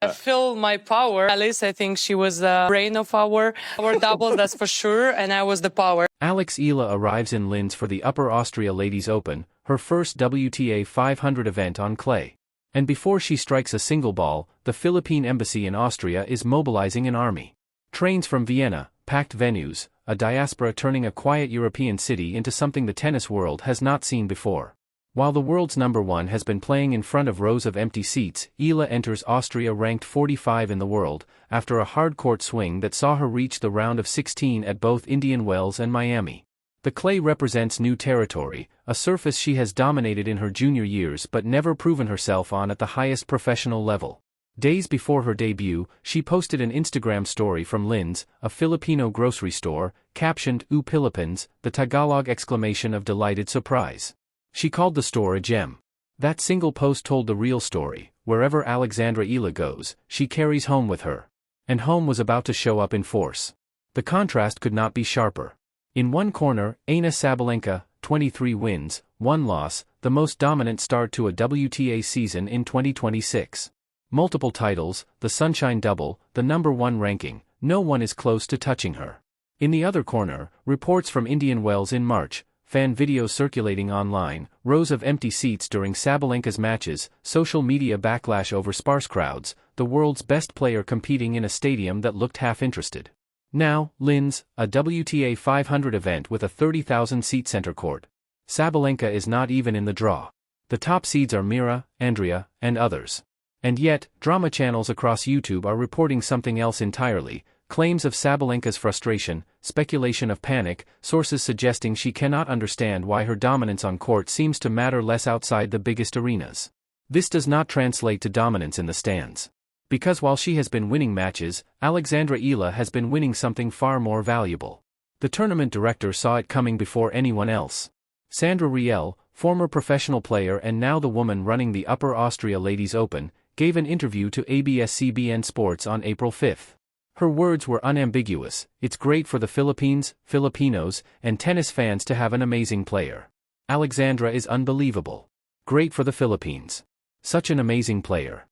I feel my power. Alice, I think she was the brain of our double, that's for sure, and I was the power. Alex Eala arrives in Linz for the Upper Austria Ladies Open, her first WTA 500 event on clay. And before she strikes a single ball, the Philippine embassy in Austria is mobilizing an army. Trains from Vienna, packed venues, a diaspora turning a quiet European city into something the tennis world has not seen before. While the world's number one has been playing in front of rows of empty seats, Eala enters Austria ranked 45 in the world, after a hard-court swing that saw her reach the round of 16 at both Indian Wells and Miami. The clay represents new territory, a surface she has dominated in her junior years but never proven herself on at the highest professional level. Days before her debut, she posted an Instagram story from Linz, a Filipino grocery store, captioned "U Philippines," the Tagalog exclamation of delighted surprise. She called the store a gem. That single post told the real story. Wherever Alexandra Eala goes, she carries home with her. And home was about to show up in force. The contrast could not be sharper. In one corner, Aryna Sabalenka, 23 wins, 1 loss, the most dominant start to a WTA season in 2026. Multiple titles, the Sunshine Double, the #1 ranking, no one is close to touching her. In the other corner, reports from Indian Wells in March, fan videos circulating online, rows of empty seats during Sabalenka's matches, social media backlash over sparse crowds, the world's best player competing in a stadium that looked half-interested. Now, Linz, a WTA 500 event with a 30,000-seat center court. Sabalenka is not even in the draw. The top seeds are Mira, Andrea, and others. And yet, drama channels across YouTube are reporting something else entirely. Claims of Sabalenka's frustration, speculation of panic, sources suggesting she cannot understand why her dominance on court seems to matter less outside the biggest arenas. This does not translate to dominance in the stands. Because while she has been winning matches, Alexandra Eala has been winning something far more valuable. The tournament director saw it coming before anyone else. Sandra Riel, former professional player and now the woman running the Upper Austria Ladies Open, gave an interview to ABS-CBN Sports on April 5. Her words were unambiguous: it's great for the Philippines, Filipinos, and tennis fans to have an amazing player. Alexandra is unbelievable. Great for the Philippines. Such an amazing player.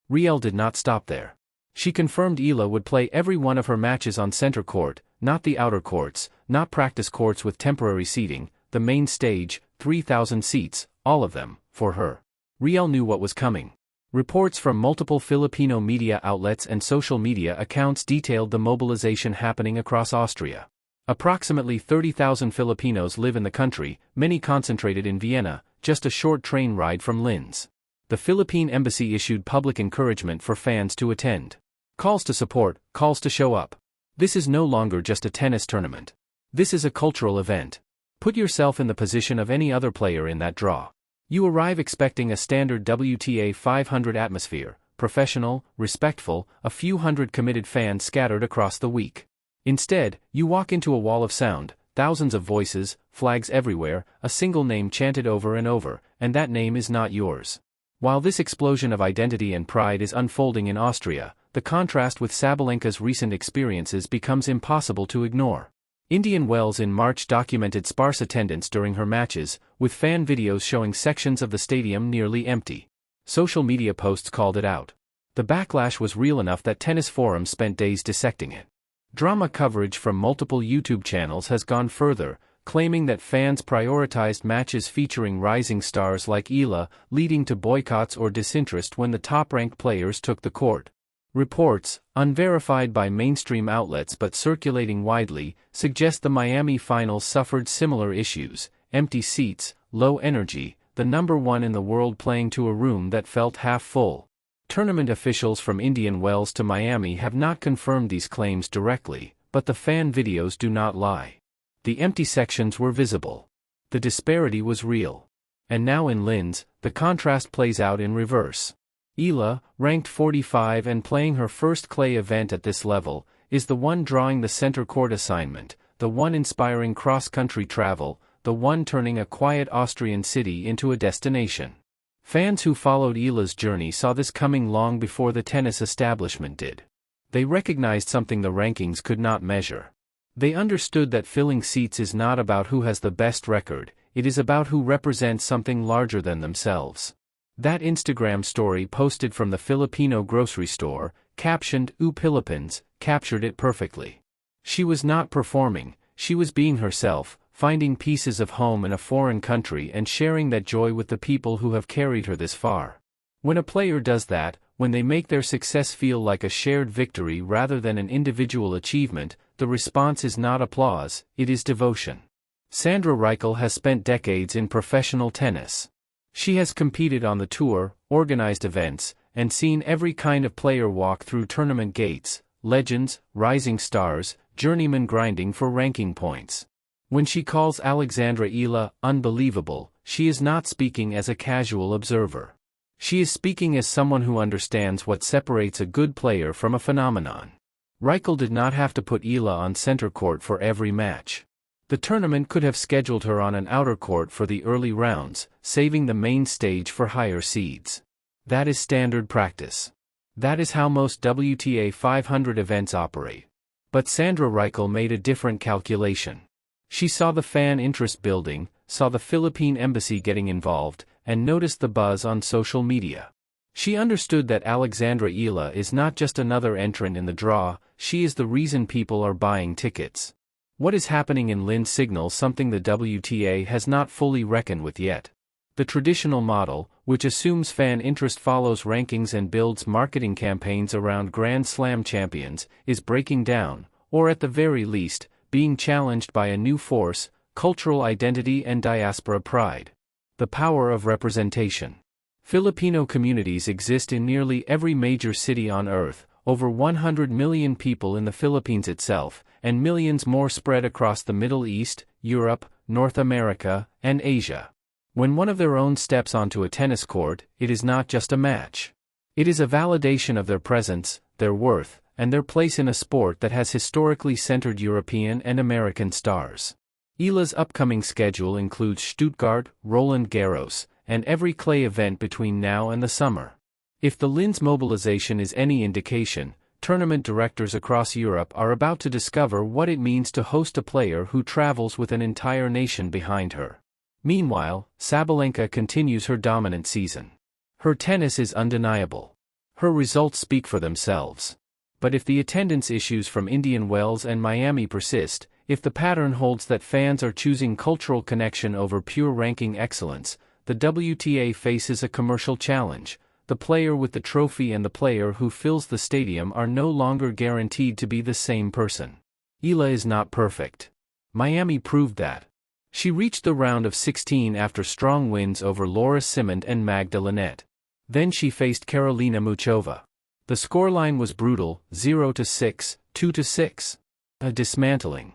Riel did not stop there. She confirmed Eala would play every one of her matches on center court, not the outer courts, not practice courts with temporary seating, the main stage, 3,000 seats, all of them, for her. Riel knew what was coming. Reports from multiple Filipino media outlets and social media accounts detailed the mobilization happening across Austria. Approximately 30,000 Filipinos live in the country, many concentrated in Vienna, just a short train ride from Linz. The Philippine embassy issued public encouragement for fans to attend. Calls to support, calls to show up. This is no longer just a tennis tournament. This is a cultural event. Put yourself in the position of any other player in that draw. You arrive expecting a standard WTA 500 atmosphere, professional, respectful, a few hundred committed fans scattered across the week. Instead, you walk into a wall of sound, thousands of voices, flags everywhere, a single name chanted over and over, and that name is not yours. While this explosion of identity and pride is unfolding in Austria, the contrast with Sabalenka's recent experiences becomes impossible to ignore. Indian Wells in March documented sparse attendance during her matches, with fan videos showing sections of the stadium nearly empty. Social media posts called it out. The backlash was real enough that tennis forums spent days dissecting it. Drama coverage from multiple YouTube channels has gone further, claiming that fans prioritized matches featuring rising stars like Eala, leading to boycotts or disinterest when the top-ranked players took the court. Reports, unverified by mainstream outlets but circulating widely, suggest the Miami finals suffered similar issues: empty seats, low energy, the #1 in the world playing to a room that felt half full. Tournament officials from Indian Wells to Miami have not confirmed these claims directly, but the fan videos do not lie. The empty sections were visible. The disparity was real. And now in Linz, the contrast plays out in reverse. Eala, ranked 45 and playing her first clay event at this level, is the one drawing the center court assignment, the one inspiring cross-country travel, the one turning a quiet Austrian city into a destination. Fans who followed Eala's journey saw this coming long before the tennis establishment did. They recognized something the rankings could not measure. They understood that filling seats is not about who has the best record, it is about who represents something larger than themselves. That Instagram story posted from the Filipino grocery store, captioned Philippines, captured it perfectly. She was not performing, she was being herself, finding pieces of home in a foreign country and sharing that joy with the people who have carried her this far. When a player does that, when they make their success feel like a shared victory rather than an individual achievement, the response is not applause, it is devotion. Sandra Reichel has spent decades in professional tennis. She has competed on the tour, organized events, and seen every kind of player walk through tournament gates, legends, rising stars, journeymen grinding for ranking points. When she calls Alexandra Eala unbelievable, she is not speaking as a casual observer. She is speaking as someone who understands what separates a good player from a phenomenon. Reichel did not have to put Eala on center court for every match. The tournament could have scheduled her on an outer court for the early rounds, saving the main stage for higher seeds. That is standard practice. That is how most WTA 500 events operate. But Sandra Reichel made a different calculation. She saw the fan interest building, saw the Philippine embassy getting involved, and noticed the buzz on social media. She understood that Alexandra Eala is not just another entrant in the draw, she is the reason people are buying tickets. What is happening in Linz signals something the WTA has not fully reckoned with yet. The traditional model, which assumes fan interest follows rankings and builds marketing campaigns around Grand Slam champions, is breaking down, or at the very least, being challenged by a new force, cultural identity and diaspora pride. The power of representation. Filipino communities exist in nearly every major city on Earth, over 100 million people in the Philippines itself, and millions more spread across the Middle East, Europe, North America, and Asia. When one of their own steps onto a tennis court, it is not just a match. It is a validation of their presence, their worth, and their place in a sport that has historically centered European and American stars. Eala's upcoming schedule includes Stuttgart, Roland Garros, and every clay event between now and the summer. If the Linz mobilization is any indication, tournament directors across Europe are about to discover what it means to host a player who travels with an entire nation behind her. Meanwhile, Sabalenka continues her dominant season. Her tennis is undeniable. Her results speak for themselves. But if the attendance issues from Indian Wells and Miami persist, if the pattern holds that fans are choosing cultural connection over pure ranking excellence, the WTA faces a commercial challenge. The player with the trophy and the player who fills the stadium are no longer guaranteed to be the same person. Eala is not perfect. Miami proved that. She reached the round of 16 after strong wins over Laura Simond and Magda Linette. Then she faced Karolina Muchova. The scoreline was brutal, 0-6, 2-6. A dismantling.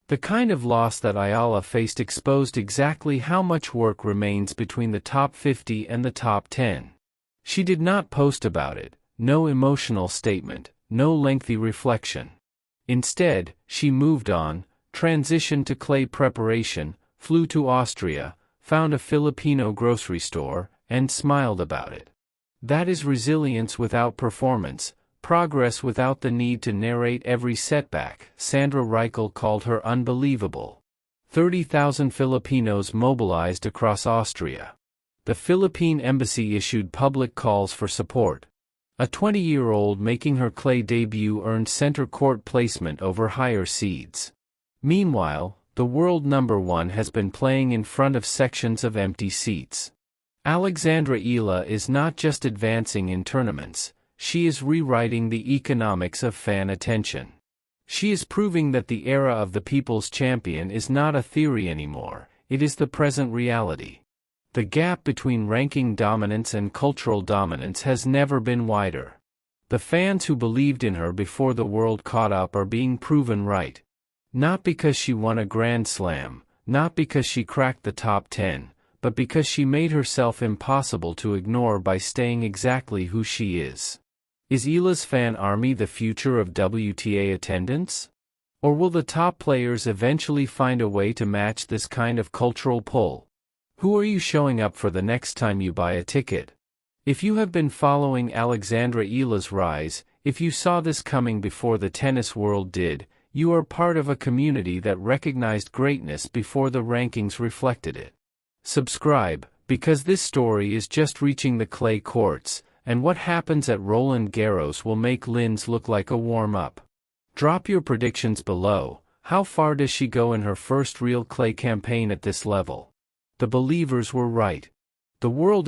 The kind of loss that Eala faced exposed exactly how much work remains between the top 50 and the top 10. She did not post about it, no emotional statement, no lengthy reflection. Instead, she moved on, transitioned to clay preparation, flew to Austria, found a Filipino grocery store, and smiled about it. That is resilience without performance, progress without the need to narrate every setback. Sandra Reichel called her unbelievable. 30,000 Filipinos mobilized across Austria. The Philippine embassy issued public calls for support. A 20-year-old making her clay debut earned center court placement over higher seeds. Meanwhile, the world number one has been playing in front of sections of empty seats. Alexandra Eala is not just advancing in tournaments, she is rewriting the economics of fan attention. She is proving that the era of the people's champion is not a theory anymore, it is the present reality. The gap between ranking dominance and cultural dominance has never been wider. The fans who believed in her before the world caught up are being proven right. Not because she won a Grand Slam, not because she cracked the top 10, but because she made herself impossible to ignore by staying exactly who she is. Is Eala's fan army the future of WTA attendance? Or will the top players eventually find a way to match this kind of cultural pull? Who are you showing up for the next time you buy a ticket? If you have been following Alexandra Eala's rise, if you saw this coming before the tennis world did, you are part of a community that recognized greatness before the rankings reflected it. Subscribe, Because this story is just reaching the clay courts, and what happens at Roland Garros will make Linz look like a warm-up. Drop your predictions below. How far does she go in her first real clay campaign at this level? The believers were right. The world is